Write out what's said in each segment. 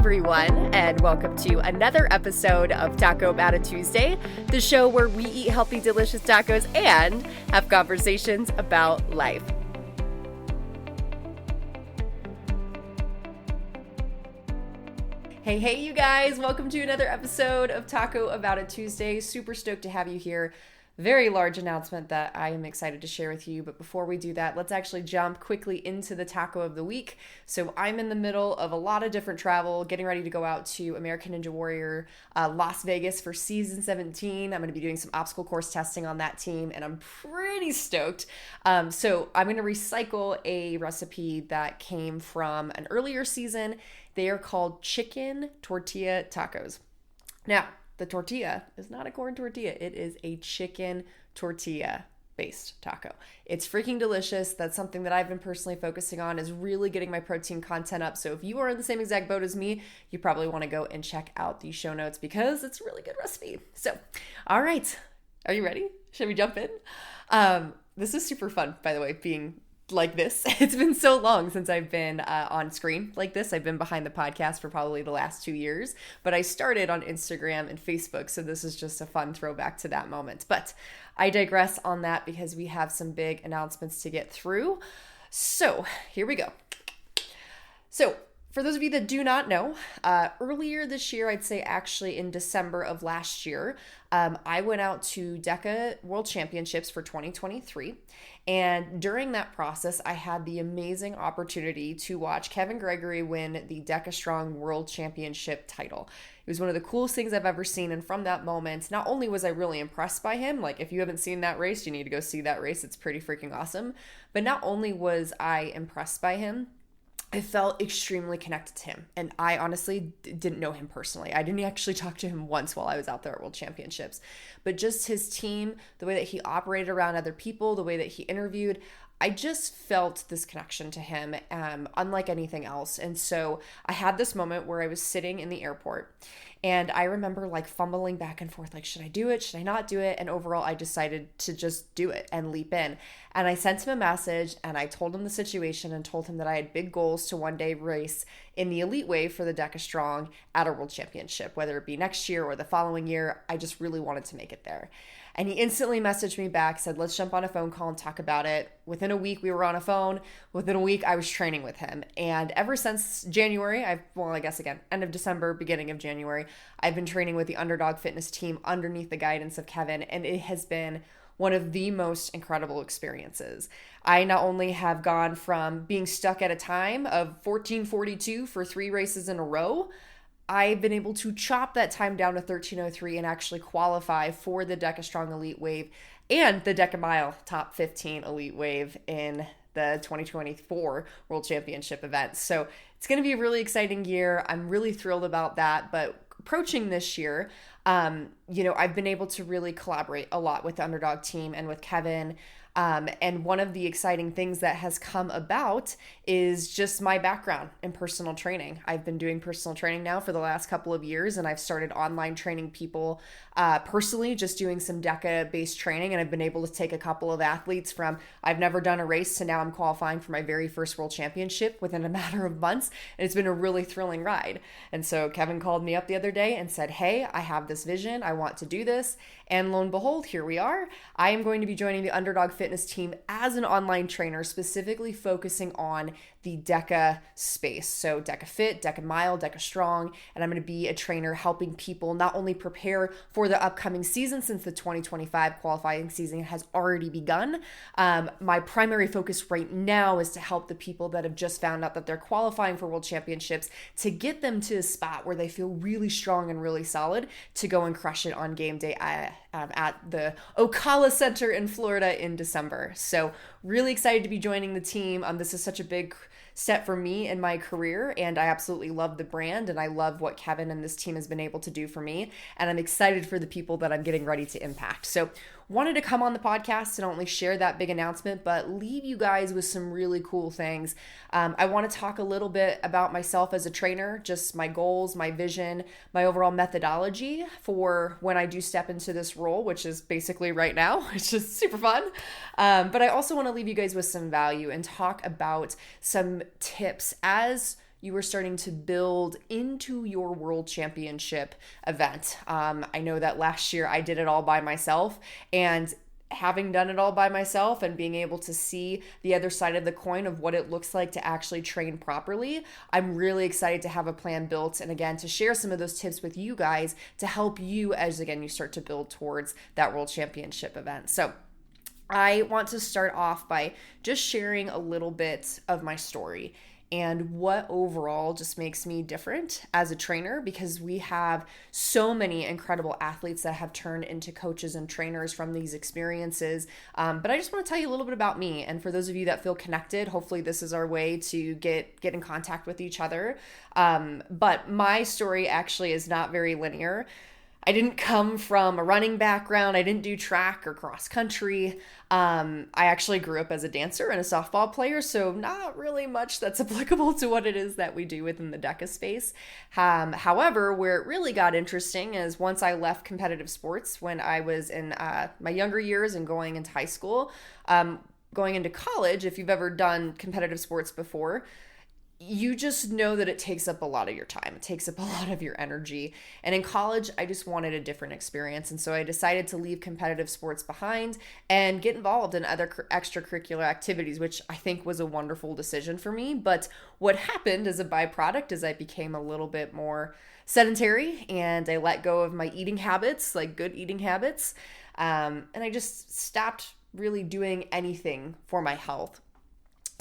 everyone, and welcome to another episode of Taco About a Tuesday, the show where we eat healthy, delicious tacos and have conversations about life. Hey, you guys, welcome to another episode of Taco About a Tuesday. Super stoked to have you here. Very large announcement that I am excited to share with you. But before we do that, let's actually jump quickly into the taco of the week. So I'm in the middle of a lot of different travel, getting ready to go out to American Ninja Warrior Las Vegas for season 17. I'm going to be doing some obstacle course testing on that team, and I'm pretty stoked. So I'm going to recycle a recipe that came from an earlier season. They are called chicken tortilla tacos. Now, the tortilla is not a corn tortilla. It is a chicken tortilla based taco. It's freaking delicious. That's something that I've been personally focusing on, is really getting my protein content up. So if you are in the same exact boat as me, you probably want to go and check out the show notes because it's a really good recipe. So, all right. Are you ready? Should we jump in? This is super fun, by the way, being like this. It's been so long since I've been on screen like this. I've been behind the podcast for probably the last 2 years, but I started on Instagram and Facebook, so this is just a fun throwback to that moment. But I digress on that because we have some big announcements to get through. So here we go. So for those of you that do not know, earlier this year, I'd say actually in December of last year, I went out to DEKA World Championships for 2023. And during that process, I had the amazing opportunity to watch Kevin Gregory win the DEKA Strong World Championship title. It was one of the coolest things I've ever seen. And from that moment, not only was I really impressed by him, like if you haven't seen that race, you need to go see that race. It's pretty freaking awesome. But not only was I impressed by him, I felt extremely connected to him, and I honestly didn't know him personally. I didn't actually talk to him once while I was out there at World Championships, but just his team, the way that he operated around other people, the way that he interviewed, I just felt this connection to him, unlike anything else. And so I had this moment where I was sitting in the airport, and I remember like fumbling back and forth, like, should I do it? Should I not do it? And overall, I decided to just do it and leap in. And I sent him a message and I told him the situation and told him that I had big goals to one day race in the elite wave for the DEKA Strong at a world championship, whether it be next year or the following year. I just really wanted to make it there. And he instantly messaged me back, said, let's jump on a phone call and talk about it. Within a week, we were on a phone. Within a week, I was training with him. And ever since January, end of December, beginning of January, I've been training with the Underdog Fitness team underneath the guidance of Kevin. And it has been one of the most incredible experiences. I not only have gone from being stuck at a time of 14:42 for 3 races in a row, I've been able to chop that time down to 13:03 and actually qualify for the DEKA Strong Elite Wave and the DEKA Mile Top 15 Elite Wave in the 2024 World Championship event. So it's going to be a really exciting year. I'm really thrilled about that. But approaching this year, I've been able to really collaborate a lot with the Underdog team and with Kevin. And one of the exciting things that has come about is just my background in personal training. I've been doing personal training now for the last couple of years, and I've started online training people personally, just doing some DEKA-based training. And I've been able to take a couple of athletes from I've never done a race to now I'm qualifying for my very first world championship within a matter of months. And it's been a really thrilling ride. And so Kevin called me up the other day and said, hey, I have this vision. I want to do this. And lo and behold, here we are. I am going to be joining the Underdog Fitness team as an online trainer, specifically focusing on the DEKA space. So DEKA Fit, DEKA Mile, DEKA Strong, and I'm going to be a trainer helping people not only prepare for the upcoming season, since the 2025 qualifying season has already begun. My primary focus right now is to help the people that have just found out that they're qualifying for World Championships to get them to a spot where they feel really strong and really solid to go and crush it on game day at the Ocala Center in Florida in December. So really excited to be joining the team. This is such a big step for me in my career, and I absolutely love the brand, and I love what Kevin and this team has been able to do for me, and I'm excited for the people that I'm getting ready to impact. So wanted to come on the podcast and not only share that big announcement, but leave you guys with some really cool things. I want to talk a little bit about myself as a trainer, just my goals, my vision, my overall methodology for when I do step into this role, which is basically right now, which is super fun. But I also want to leave you guys with some value and talk about some tips as you are starting to build into your world championship event. I know that last year I did it all by myself, and having done it all by myself and being able to see the other side of the coin of what it looks like to actually train properly, I'm really excited to have a plan built, and again, to share some of those tips with you guys to help you as, again, you start to build towards that world championship event. So I want to start off by just sharing a little bit of my story and what overall just makes me different as a trainer, because we have so many incredible athletes that have turned into coaches and trainers from these experiences. But I just want to tell you a little bit about me. And for those of you that feel connected, hopefully this is our way to get in contact with each other. But my story actually is not very linear. I didn't come from a running background. I didn't do track or cross country. I actually grew up as a dancer and a softball player, so not really much that's applicable to what it is that we do within the DEKA space. However, where it really got interesting is once I left competitive sports when I was in my younger years and going into high school, going into college, if you've ever done competitive sports before, you just know that it takes up a lot of your time. It takes up a lot of your energy. And in college, I just wanted a different experience. And so I decided to leave competitive sports behind and get involved in other extracurricular activities, which I think was a wonderful decision for me. But what happened as a byproduct is I became a little bit more sedentary, and I let go of my eating habits, like good eating habits. And I just stopped really doing anything for my health.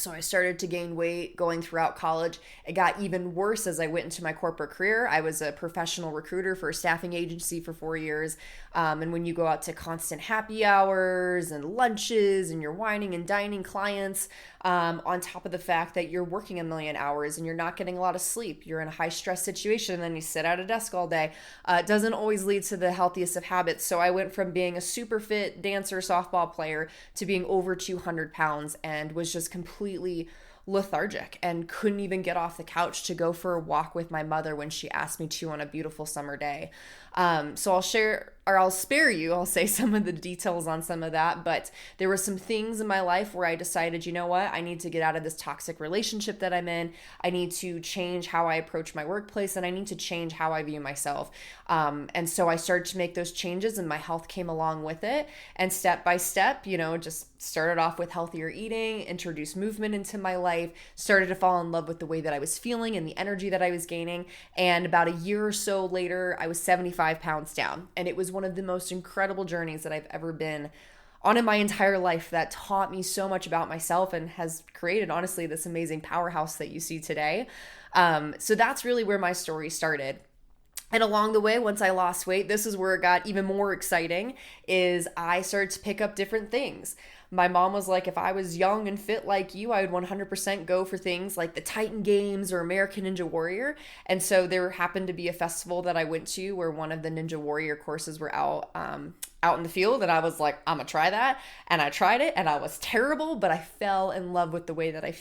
So I started to gain weight going throughout college. It got even worse as I went into my corporate career. I was a professional recruiter for a staffing agency for 4 years. And when you go out to constant happy hours and lunches and you're wining and dining clients, on top of the fact that you're working a million hours and you're not getting a lot of sleep, you're in a high stress situation, and then you sit at a desk all day, it doesn't always lead to the healthiest of habits. So I went from being a super fit dancer, softball player to being over 200 pounds and was just completely lethargic and couldn't even get off the couch to go for a walk with my mother when she asked me to on a beautiful summer day. So I'll spare you, I'll say some of the details on some of that, but there were some things in my life where I decided, you know what, I need to get out of this toxic relationship that I'm in. I need to change how I approach my workplace, and I need to change how I view myself. And so I started to make those changes, and my health came along with it. And step by step, just started off with healthier eating, introduced movement into my life, started to fall in love with the way that I was feeling and the energy that I was gaining. And about a year or so later, I was 75 pounds down. And it was one of the most incredible journeys that I've ever been on in my entire life that taught me so much about myself and has created, honestly, this amazing powerhouse that you see today. So that's really where my story started. And along the way, once I lost weight, this is where it got even more exciting, is I started to pick up different things. My mom was like, if I was young and fit like you, I would 100% go for things like the Titan Games or American Ninja Warrior. And so there happened to be a festival that I went to where one of the Ninja Warrior courses were out in the field. And I was like, I'm gonna try that. And I tried it, and I was terrible, but I fell in love with the way that I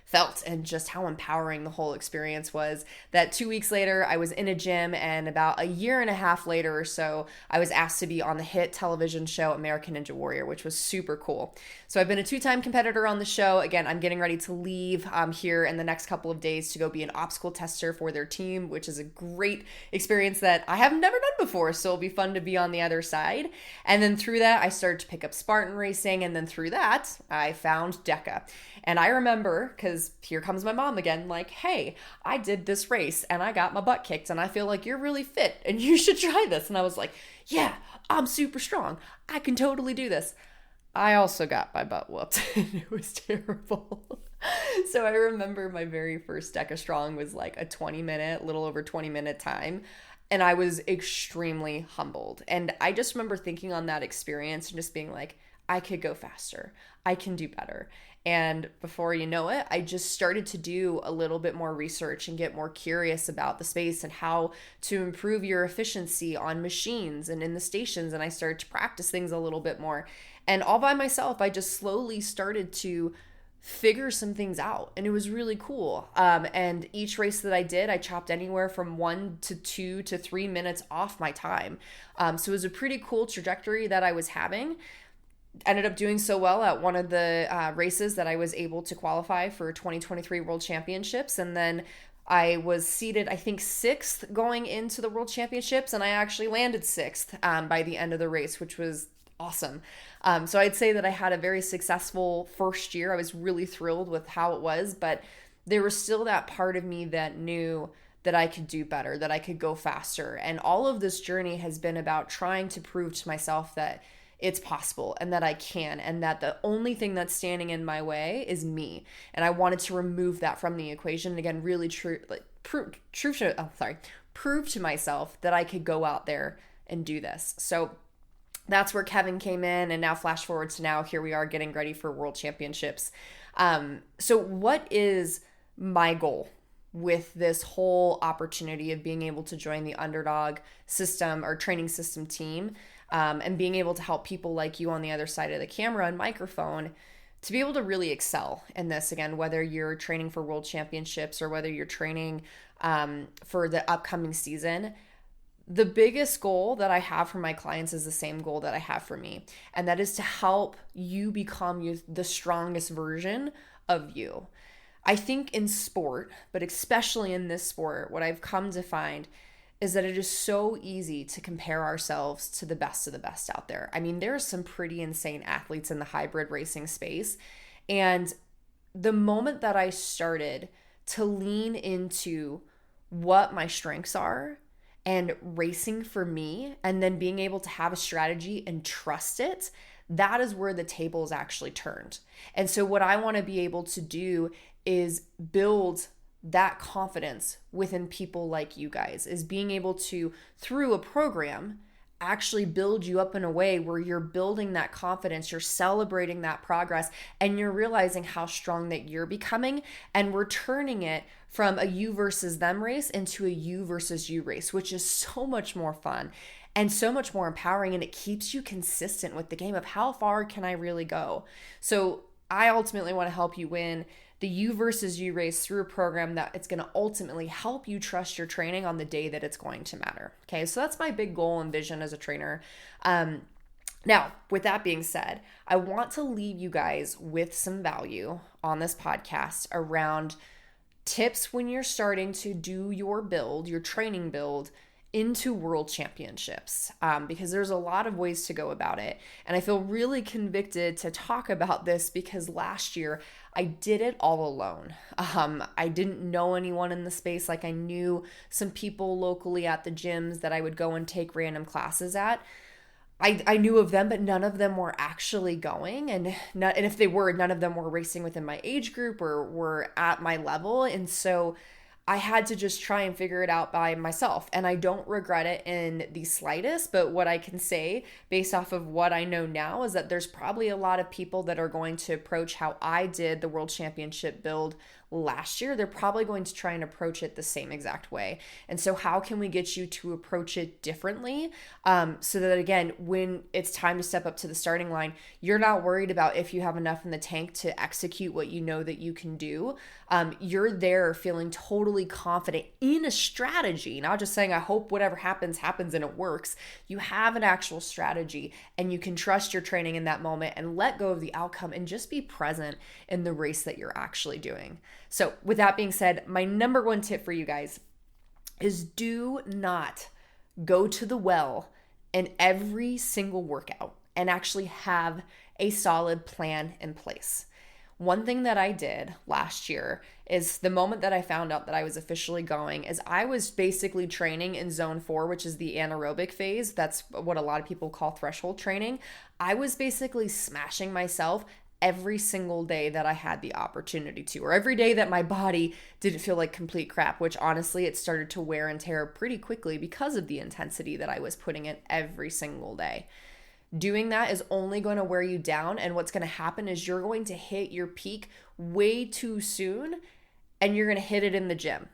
felt and just how empowering the whole experience was. That 2 weeks later, I was in a gym, and about a year and a half later or so, I was asked to be on the hit television show American Ninja Warrior, which was super cool. So I've been a 2-time competitor on the show. Again, I'm getting ready to leave here in the next couple of days to go be an obstacle tester for their team, which is a great experience that I have never done before. So it'll be fun to be on the other side. And then through that, I started to pick up Spartan racing. And then through that, I found DEKA. And I remember, because here comes my mom again, like, hey, I did this race and I got my butt kicked and I feel like you're really fit and you should try this. And I was like, yeah, I'm super strong. I can totally do this. I also got my butt whooped and it was terrible. So I remember my very first DEKA Strong was like a 20-minute, little over 20-minute time. And I was extremely humbled. And I just remember thinking on that experience and just being like, I could go faster. I can do better. And before you know it, I just started to do a little bit more research and get more curious about the space and how to improve your efficiency on machines and in the stations. And I started to practice things a little bit more. And all by myself, I just slowly started to figure some things out. And it was really cool. And each race that I did, I chopped anywhere from 1 to 2 to 3 minutes off my time. So it was a pretty cool trajectory that I was having. Ended up doing so well at one of the races that I was able to qualify for 2023 World Championships. And then I was seated, I think, sixth going into the World Championships, and I actually landed sixth by the end of the race, which was awesome. So I'd say that I had a very successful first year. I was really thrilled with how it was, but there was still that part of me that knew that I could do better, that I could go faster. And all of this journey has been about trying to prove to myself that it's possible and that I can, and that the only thing that's standing in my way is me. And I wanted to remove that from the equation. And again, really prove to myself that I could go out there and do this. So that's where Kevin came in, and now flash forward to now, here we are getting ready for World Championships. So what is my goal with this whole opportunity of being able to join the Underdog system or training system team, and being able to help people like you on the other side of the camera and microphone to be able to really excel in this? Again, whether you're training for World Championships or whether you're training for the upcoming season, the biggest goal that I have for my clients is the same goal that I have for me. And that is to help you become the strongest version of you. I think in sport, but especially in this sport, what I've come to find is that it is so easy to compare ourselves to the best of the best out there. I mean, there are some pretty insane athletes in the hybrid racing space. And the moment that I started to lean into what my strengths are and racing for me, and then being able to have a strategy and trust it, that is where the tables actually turned. And so what I want to be able to do is build that confidence within people like you guys, is being able to, through a program, actually build you up in a way where you're building that confidence, you're celebrating that progress, and you're realizing how strong that you're becoming, and we're turning it from a you versus them race into a you versus you race, which is so much more fun and so much more empowering, and it keeps you consistent with the game of how far can I really go. So I ultimately want to help you win the you versus you race through a program that it's going to ultimately help you trust your training on the day that it's going to matter. Okay, so that's my big goal and vision as a trainer. Now, with that being said, I want to leave you guys with some value on this podcast around tips when you're starting to do your build, your training build into World Championships, because there's a lot of ways to go about it. And I feel really convicted to talk about this because last year I did it all alone. I didn't know anyone in the space. Like, I knew some people locally at the gyms that I would go and take random classes at. I knew of them, but none of them were actually going. And if they were, none of them were racing within my age group or were at my level. And so I had to just try and figure it out by myself. And I don't regret it in the slightest, but what I can say based off of what I know now is that there's probably a lot of people that are going to approach how I did the World Championship build last year. They're probably going to try and approach it the same exact way. And so how can we get you to approach it differently, so that, again, when it's time to step up to the starting line, you're not worried about if you have enough in the tank to execute what you know that you can do. You're there feeling totally confident in a strategy, not just saying, I hope whatever happens and it works. You have an actual strategy, and you can trust your training in that moment and let go of the outcome and just be present in the race that you're actually doing. So with that being said, my number one tip for you guys is do not go to the well in every single workout and actually have a solid plan in place. One thing that I did last year is the moment that I found out that I was officially going is I was basically training in zone 4, which is the anaerobic phase. That's what a lot of people call threshold training. I was basically smashing myself every single day that I had the opportunity to, or every day that my body didn't feel like complete crap, which honestly, it started to wear and tear pretty quickly because of the intensity that I was putting in every single day. Doing that is only going to wear you down, and what's going to happen is you're going to hit your peak way too soon, and you're going to hit it in the gym.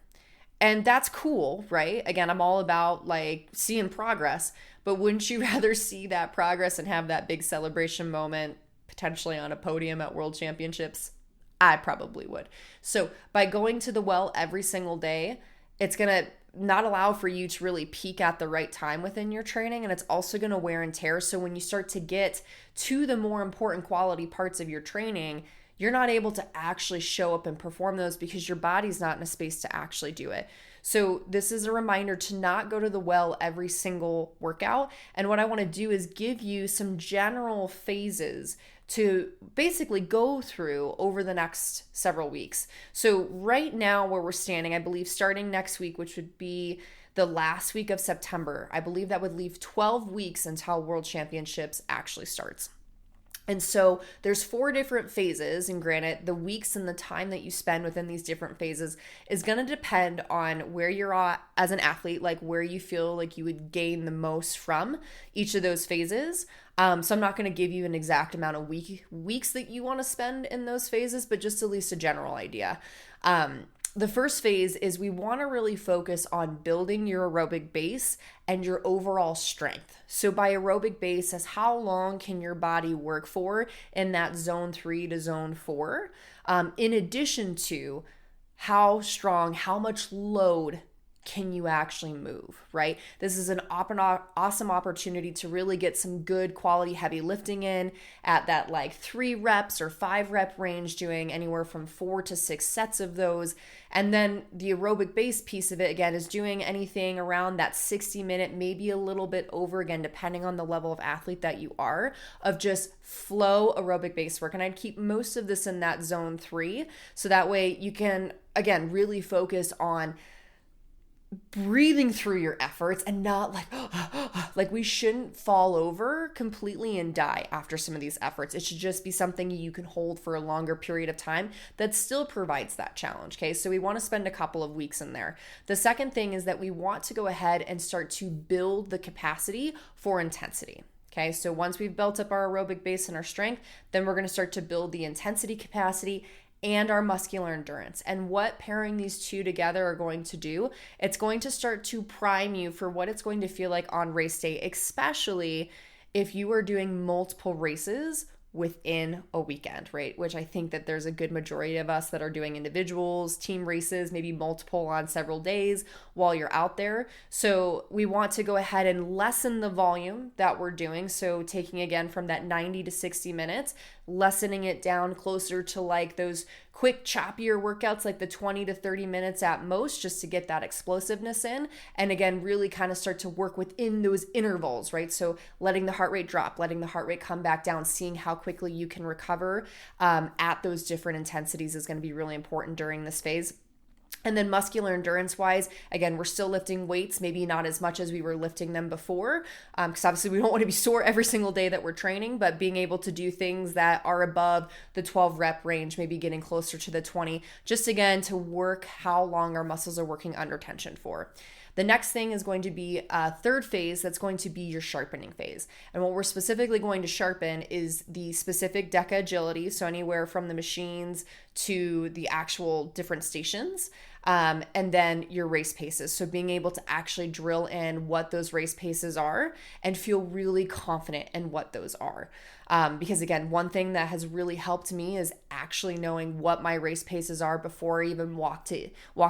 And that's cool, right? Again, I'm all about like seeing progress, but wouldn't you rather see that progress and have that big celebration moment potentially on a podium at World Championships? I probably would. So by going to the well every single day, it's going to not allow for you to really peak at the right time within your training, and it's also going to wear and tear. So when you start to get to the more important quality parts of your training, you're not able to actually show up and perform those because your body's not in a space to actually do it. So this is a reminder to not go to the well every single workout. And what I want to do is give you some general phases to basically go through over the next several weeks. So right now where we're standing, I believe starting next week, which would be the last week of September, I believe that would leave 12 weeks until World Championships actually starts. And so there's 4 different phases, and granted, the weeks and the time that you spend within these different phases is going to depend on where you're at as an athlete, like where you feel like you would gain the most from each of those phases. So I'm not going to give you an exact amount of weeks that you want to spend in those phases, but just at least a general idea. The first phase is we want to really focus on building your aerobic base and your overall strength. So by aerobic base, as how long can your body work for in that zone 3 to zone 4, in addition to how strong, how much load can you actually move, right? This is an awesome opportunity to really get some good quality heavy lifting in at that like 3 reps or 5 rep range, doing anywhere from 4 to 6 sets of those. And then the aerobic base piece of it, again, is doing anything around that 60-minute, maybe a little bit over, again, depending on the level of athlete that you are, of just flow aerobic base work. And I'd keep most of this in that zone 3. So that way you can, again, really focus on breathing through your efforts and not like we shouldn't fall over completely and die after some of these efforts. It should just be something you can hold for a longer period of time that still provides that challenge. Okay, so we want to spend a couple of weeks in there. The second thing is that we want to go ahead and start to build the capacity for intensity. Okay, so once we've built up our aerobic base and our strength, then we're going to start to build the intensity capacity and our muscular endurance. And what pairing these two together are going to do, it's going to start to prime you for what it's going to feel like on race day, especially if you are doing multiple races within a weekend, right? Which I think that there's a good majority of us that are doing individuals, team races, maybe multiple on several days while you're out there. So we want to go ahead and lessen the volume that we're doing. So taking again from that 90 to 60 minutes, lessening it down closer to like those quick choppier workouts, like the 20 to 30 minutes at most, just to get that explosiveness in. And again, really kind of start to work within those intervals, right? So letting the heart rate drop, letting the heart rate come back down, seeing how quickly you can recover at those different intensities is going to be really important during this phase. And then muscular endurance wise, again, we're still lifting weights, maybe not as much as we were lifting them before, because obviously we don't want to be sore every single day that we're training, but being able to do things that are above the 12 rep range, maybe getting closer to the 20, just again to work how long our muscles are working under tension for. The next thing is going to be a third phase that's going to be your sharpening phase. And what we're specifically going to sharpen is the specific DEKA agility, so anywhere from the machines to the actual different stations, and then your race paces. So being able to actually drill in what those race paces are and feel really confident in what those are. Because again, one thing that has really helped me is actually knowing what my race paces are before I even walk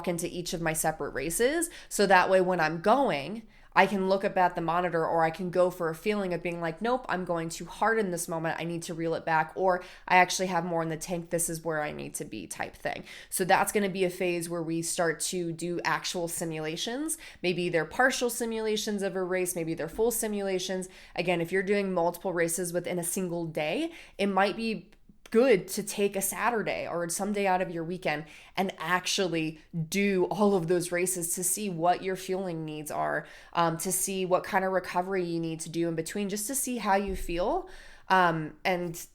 into each of my separate races. So that way when I'm going, I can look up at the monitor, or I can go for a feeling of being like, nope, I'm going too hard in this moment, I need to reel it back, or I actually have more in the tank, this is where I need to be type thing. So that's going to be a phase where we start to do actual simulations. Maybe they're partial simulations of a race, maybe they're full simulations. Again, if you're doing multiple races within a single day, it might be good to take a Saturday or some day out of your weekend and actually do all of those races to see what your fueling needs are, to see what kind of recovery you need to do in between, just to see how you feel. And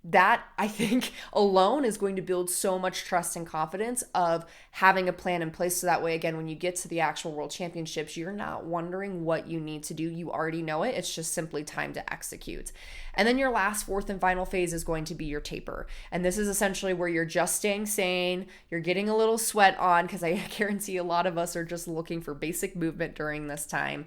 that, I think, alone is going to build so much trust and confidence of having a plan in place. So that way, again, when you get to the actual World Championships, you're not wondering what you need to do. You already know it. It's just simply time to execute. And then your last, fourth, and final phase is going to be your taper. And this is essentially where you're just staying sane. You're getting a little sweat on, because I guarantee a lot of us are just looking for basic movement during this time.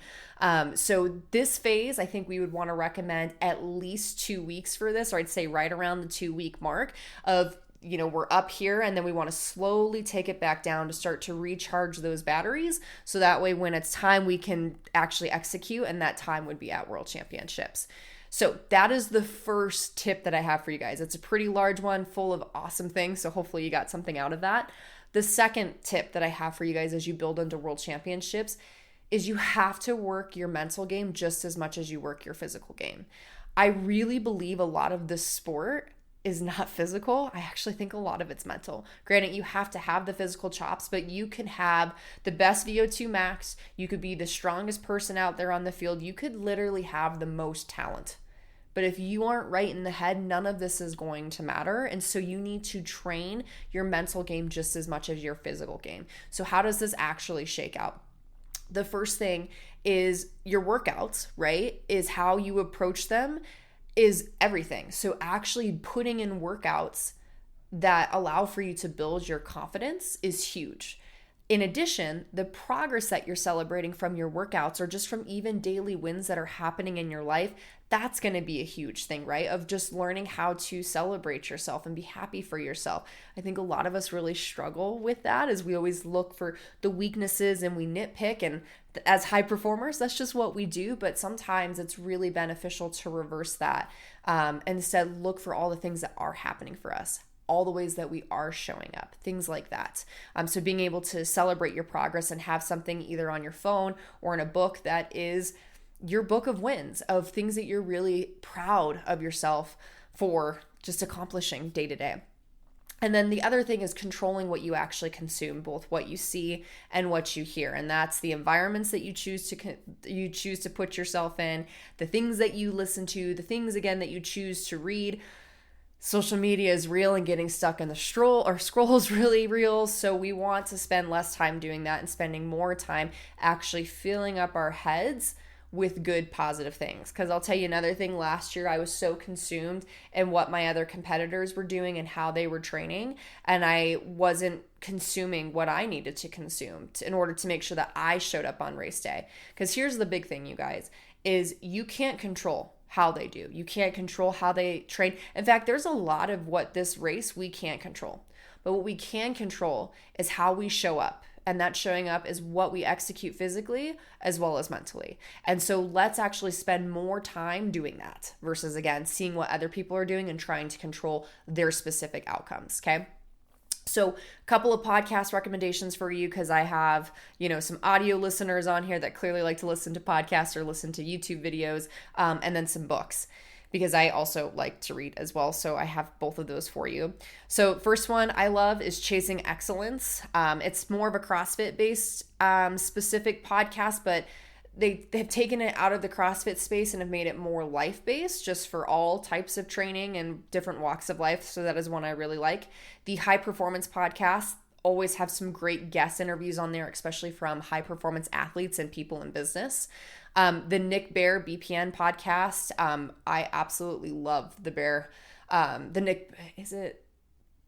So this phase, I think we would want to recommend at least 2 weeks for this, or I'd say right around the 2-week mark of, we're up here and then we want to slowly take it back down to start to recharge those batteries. So that way, when it's time, we can actually execute, and that time would be at World Championships. So that is the first tip that I have for you guys. It's a pretty large one full of awesome things. So hopefully you got something out of that. The second tip that I have for you guys as you build into world championships is you have to work your mental game just as much as you work your physical game. I really believe a lot of this sport is not physical. I actually think a lot of it's mental. Granted, you have to have the physical chops, but you can have the best VO2 max. You could be the strongest person out there on the field. You could literally have the most talent. But if you aren't right in the head, none of this is going to matter. And so you need to train your mental game just as much as your physical game. So how does this actually shake out? The first thing is your workouts, right? Is how you approach them is everything. So actually putting in workouts that allow for you to build your confidence is huge. In addition, the progress that you're celebrating from your workouts or just from even daily wins that are happening in your life, that's going to be a huge thing, right? Of just learning how to celebrate yourself and be happy for yourself. I think a lot of us really struggle with that as we always look for the weaknesses and we nitpick, and as high performers, that's just what we do. But sometimes it's really beneficial to reverse that and instead look for all the things that are happening for us, all the ways that we are showing up, things like that. So being able to celebrate your progress and have something either on your phone or in a book that is your book of wins, of things that you're really proud of yourself for just accomplishing day to day. And then the other thing is controlling what you actually consume, both what you see and what you hear. And that's the environments that you choose to put yourself in, the things that you listen to, the things again that you choose to read. Social media is real, and getting stuck in the scroll is really real. So we want to spend less time doing that and spending more time actually filling up our heads with good positive things. Because I'll tell you another thing, last year I was so consumed in what my other competitors were doing and how they were training, and I wasn't consuming what I needed to consume in order to make sure that I showed up on race day. Because here's the big thing, you guys, is you can't control how they do. You can't control how they train. In fact, there's a lot of what this race we can't control. But what we can control is how we show up. And that showing up is what we execute physically as well as mentally. And so let's actually spend more time doing that versus, again, seeing what other people are doing and trying to control their specific outcomes, okay? So a couple of podcast recommendations for you, because I have, some audio listeners on here that clearly like to listen to podcasts or listen to YouTube videos, and then some books, because I also like to read as well. So I have both of those for you. So first one I love is Chasing Excellence. It's more of a CrossFit based specific podcast, but they've taken it out of the CrossFit space and have made it more life-based, just for all types of training and different walks of life. So that is one I really like. The High Performance Podcast always have some great guest interviews on there, especially from high performance athletes and people in business. The Nick Bare BPN podcast, I absolutely love the Bear. Is it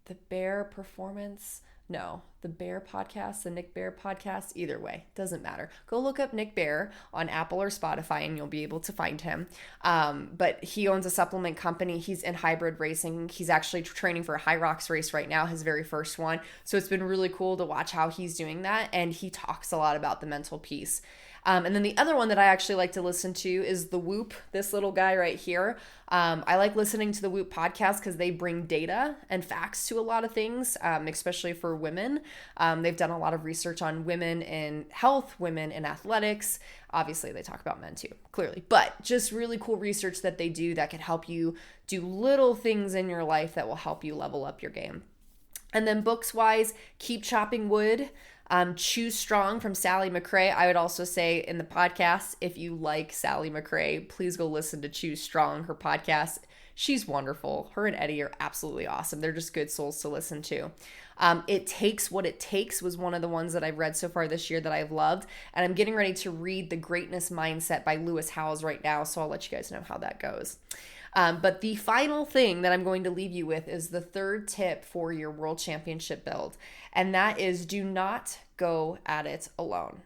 the Bear Performance? No, the Bear podcast, the Nick Bare podcast, either way, doesn't matter. Go look up Nick Bare on Apple or Spotify and you'll be able to find him. But he owns a supplement company. He's in hybrid racing. He's actually training for a High Rocks race right now, his very first one. So it's been really cool to watch how he's doing that. And he talks a lot about the mental piece. And then the other one that I actually like to listen to is The Whoop, this little guy right here. I like listening to the Whoop podcast because they bring data and facts to a lot of things, especially for women. They've done a lot of research on women in health, women in athletics. Obviously, they talk about men too, clearly. But just really cool research that they do that can help you do little things in your life that will help you level up your game. And then books-wise, Keep Chopping Wood. Choose Strong from Sally McRae. I would also say in the podcast, if you like Sally McRae, please go listen to Choose Strong, her podcast. She's wonderful. Her and Eddie are absolutely awesome. They're just good souls to listen to. It Takes What It Takes was one of the ones that I've read so far this year that I've loved. And I'm getting ready to read The Greatness Mindset by Lewis Howes right now, so I'll let you guys know how that goes. But the final thing that I'm going to leave you with is the third tip for your world championship build. And that is, do not go at it alone.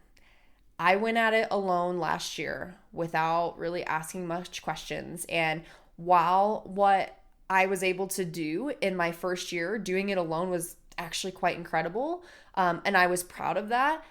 I went at it alone last year without really asking much questions. And while what I was able to do in my first year, doing it alone was actually quite incredible. And I was proud of that.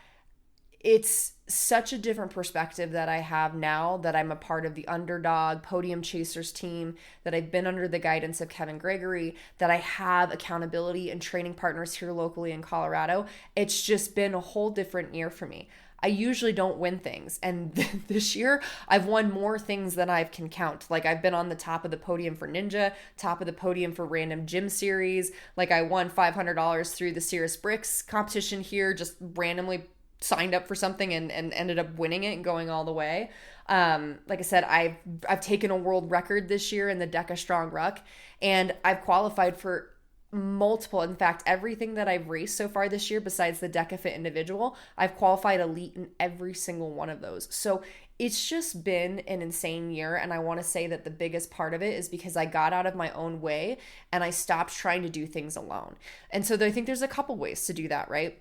it's such a different perspective that I have now that I'm a part of the underdog podium chasers team, that I've been under the guidance of Kevin Gregory, that I have accountability and training partners here locally in Colorado. It's just been a whole different year for me. I usually don't win things. And this year I've won more things than I can count. Like I've been on the top of the podium for Ninja, top of the podium for random gym series. Like I won $500 through the Cirrus Bricks competition here, just randomly signed up for something and ended up winning it and going all the way. Like I said, I've taken a world record this year in the DEKA Strong Ruck, and I've qualified for multiple, in fact, everything that I've raced so far this year besides the DEKA Fit Individual, I've qualified elite in every single one of those. So it's just been an insane year. And I want to say that the biggest part of it is because I got out of my own way and I stopped trying to do things alone. And so I think there's a couple ways to do that, right?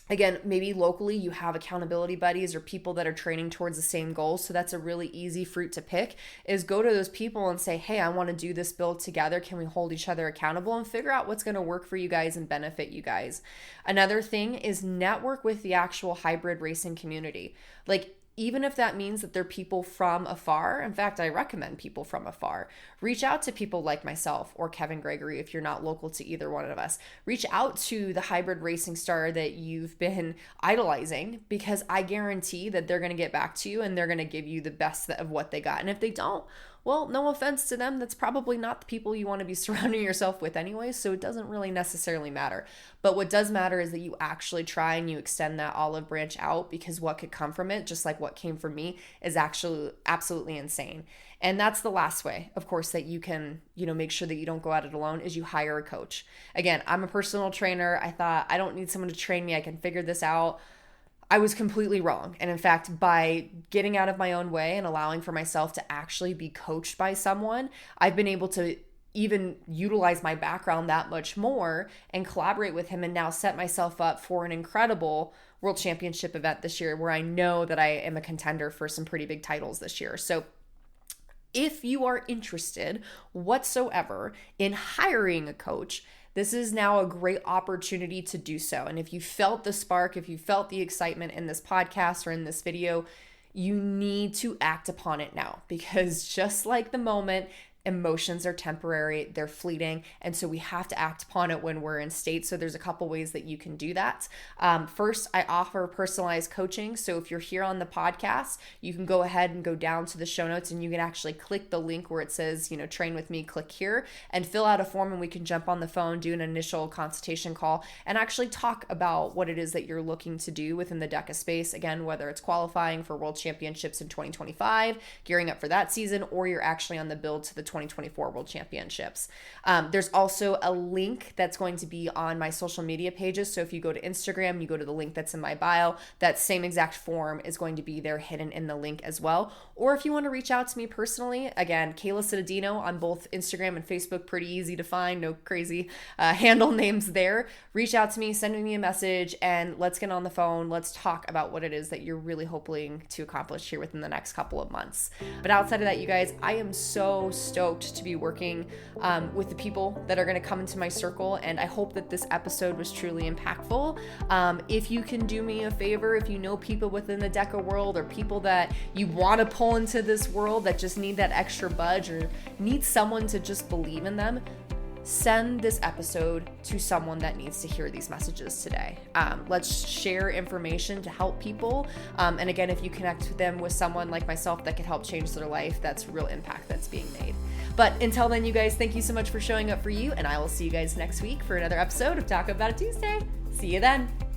Again, maybe locally you have accountability buddies or people that are training towards the same goals. So that's a really easy fruit to pick, is go to those people and say, hey, I want to do this build together. Can we hold each other accountable and figure out what's going to work for you guys and benefit you guys? Another thing is network with the actual hybrid racing community. Like, even if that means that they're people from afar, in fact, I recommend people from afar. Reach out to people like myself or Kevin Gregory if you're not local to either one of us. Reach out to the hybrid racing star that you've been idolizing, because I guarantee that they're going to get back to you and they're going to give you the best of what they got. And if they don't, well, no offense to them, that's probably not the people you want to be surrounding yourself with anyway, so it doesn't really necessarily matter. But what does matter is that you actually try and you extend that olive branch out, because what could come from it, just like what came from me, is actually absolutely insane. And that's the last way, of course, that you can, make sure that you don't go at it alone, is you hire a coach. Again, I'm a personal trainer. I thought I don't need someone to train me. I can figure this out. I was completely wrong. And in fact, by getting out of my own way and allowing for myself to actually be coached by someone, I've been able to even utilize my background that much more and collaborate with him, and now set myself up for an incredible world championship event this year, where I know that I am a contender for some pretty big titles this year. So if you are interested whatsoever in hiring a coach, this is now a great opportunity to do so. And if you felt the spark, if you felt the excitement in this podcast or in this video, you need to act upon it now, because just like the moment, emotions are temporary, they're fleeting, and so we have to act upon it when we're in state. So there's a couple ways that you can do that. First, I offer personalized coaching. So if you're here on the podcast, you can go ahead and go down to the show notes and you can actually click the link where it says, train with me, click here and fill out a form, and we can jump on the phone, do an initial consultation call, and actually talk about what it is that you're looking to do within the DEKA space. Again, whether it's qualifying for world championships in 2025, gearing up for that season, or you're actually on the build to the 2024 World Championships. There's also a link that's going to be on my social media pages. So if you go to Instagram, you go to the link that's in my bio, that same exact form is going to be there hidden in the link as well. Or if you want to reach out to me personally, again, Kayla Cittadino on both Instagram and Facebook, pretty easy to find, no crazy handle names there. Reach out to me, send me a message, and let's get on the phone. Let's talk about what it is that you're really hoping to accomplish here within the next couple of months. But outside of that, you guys, I am so stoked to be working with the people that are going to come into my circle, and I hope that this episode was truly impactful. If you can do me a favor, if you know people within the DEKA world or people that you want to pull into this world that just need that extra budge or need someone to just believe in them, send this episode to someone that needs to hear these messages today. Let's share information to help people. And again, if you connect them with someone like myself that could help change their life, that's real impact that's being made. But until then, you guys, thank you so much for showing up for you. And I will see you guys next week for another episode of Talk About It Tuesday. See you then.